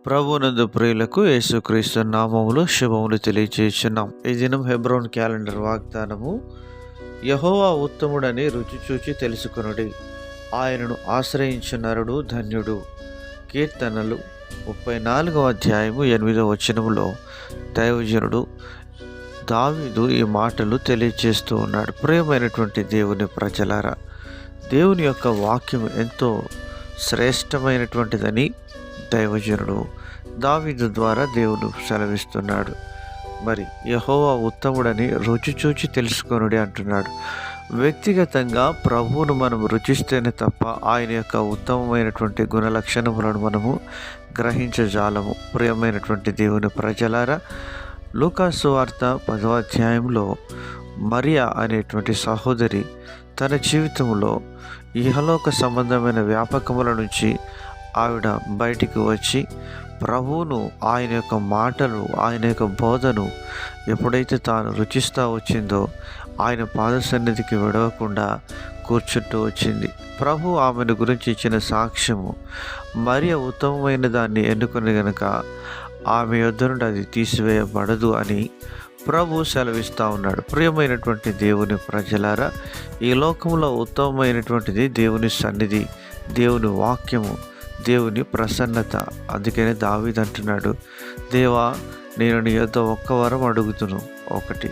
ప్రభునందు ప్రియులకు యేసుక్రీస్తు నామములో శుభములు తెలియజేస్తున్నాం. ఈ దినం హెబ్రోన్ క్యాలెండర్ వాగ్దానము, యెహోవా ఉత్తముడని రుచి చూచి తెలుసుకొనుడి, ఆయనను ఆశ్రయించు నరుడు ధన్యుడు. కీర్తనలు 34వ అధ్యాయము 8వ వచనములో దైవజనుడు దావీదు ఈ మాటలు తెలియజేస్తూ ఉన్నాడు. ప్రియమైనటువంటి దేవుని ప్రజలారా, దేవుని యొక్క వాక్యం ఎంతో శ్రేష్టమైనటువంటిదని దైవజనుడు దావీదు ద్వారా దేవుడు సెలవిస్తున్నాడు. మరి యెహోవా ఉత్తముడని రుచి చూచి తెలుసుకొనుడి అంటున్నాడు. వ్యక్తిగతంగా ప్రభువును మనం రుచిస్తేనే తప్ప ఆయన యొక్క ఉత్తమమైనటువంటి గుణలక్షణములను మనము గ్రహించజాలము. ప్రియమైనటువంటి దేవుని ప్రజలారా, లూకాసు సువార్త 10వ అధ్యాయంలో మరియా అనేటువంటి సహోదరి తన జీవితంలో ఇహలోక సంబంధమైన వ్యాపకముల నుంచి ఆవిడ బయటికి వచ్చి ప్రభువును, ఆయన యొక్క మాటలు, ఆయన యొక్క బోధను ఎప్పుడైతే తాను రుచిస్తూ వచ్చిందో ఆయన పాద సన్నిధికి విడవకుండా కూర్చుంటూ వచ్చింది. ప్రభు ఆమెను గురించి ఇచ్చిన సాక్ష్యము, మరియ ఉత్తమమైన దాన్ని ఎన్నుకుని గనక ఆమె యొద్ద నుండి అది తీసివేయబడదు అని ప్రభు సెలవిస్తూ ఉన్నాడు. ప్రియమైనటువంటి దేవుని ప్రజలారా, ఈ లోకంలో ఉత్తమమైనటువంటిది దేవుని సన్నిధి, దేవుని వాక్యము, దేవుని ప్రసన్నత. అందుకనే దావీదు అంటున్నాడు, దేవా, నేను నీ యొద్ద ఒక్క వరం అడుగుతును, ఒకటి,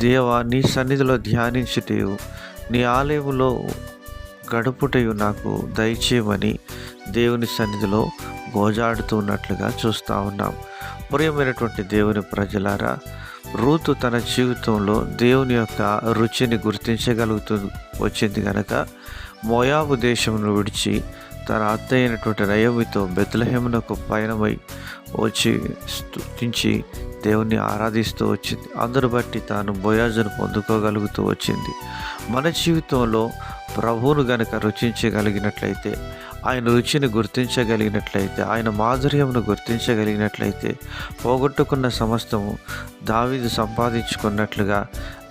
దేవా, నీ సన్నిధిలో ధ్యానించుటయు నీ ఆలయములో గడుపుటయు నాకు దయచేయమని దేవుని సన్నిధిలో గోజాడుతున్నట్లుగా చూస్తూ ఉన్నాం. ప్రియమైనటువంటి దేవుని ప్రజలారా, రూతు తన జీవితంలో దేవుని యొక్క రుచిని గుర్తించగలుగుతూ వచ్చింది కనుక మోయాబు దేశమును విడిచి తన అత్త అయినటువంటి నయోమితో బెత్లెహేమునకు పయనమై వచ్చి స్తుతించి దేవుణ్ణి ఆరాధిస్తూ వచ్చింది. అందరు బట్టి తాను బోయాజును పొందుకోగలుగుతూ వచ్చింది. మన జీవితంలో ప్రభువును గనక రుచించగలిగినట్లయితే, ఆయన రుచిని గుర్తించగలిగినట్లయితే, ఆయన మాధుర్యమును గుర్తించగలిగినట్లయితే, పోగొట్టుకున్న సమస్తము దావీదు సంపాదించుకున్నట్లుగా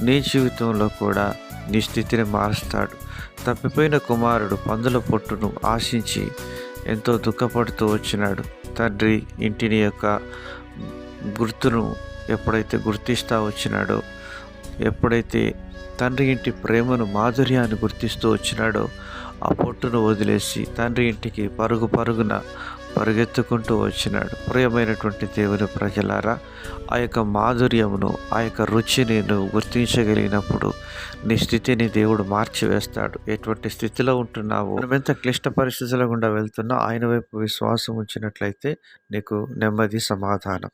నీ జీవితంలో కూడా నీ స్థితిని మారుస్తాడు. తప్పిపోయిన కుమారుడు పందుల పొట్టును ఆశించి ఎంతో దుఃఖపడుతూ వచ్చినాడు. తండ్రి ఇంటిని యొక్క గుర్తును ఎప్పుడైతే గుర్తిస్తూ వచ్చినాడో, ఎప్పుడైతే తండ్రి ఇంటి ప్రేమను, మాధుర్యాన్ని గుర్తిస్తూ వచ్చినాడో, ఆ పొట్టును వదిలేసి తండ్రి ఇంటికి పరుగున పరుగెత్తుకుంటూ వచ్చినాడు. ప్రియమైనటువంటి దేవుని ప్రజలారా, ఆ యొక్క మాధుర్యమును, ఆ యొక్క రుచిని నువ్వు గుర్తించగలిగినప్పుడు నీ స్థితిని దేవుడు మార్చివేస్తాడు. ఎటువంటి స్థితిలో ఉంటున్నావో, మనం ఎంత క్లిష్ట పరిస్థితుల గుండా వెళ్తున్నా ఆయన వైపు విశ్వాసం ఉంచినట్లయితే నీకు నెమ్మది, సమాధానం.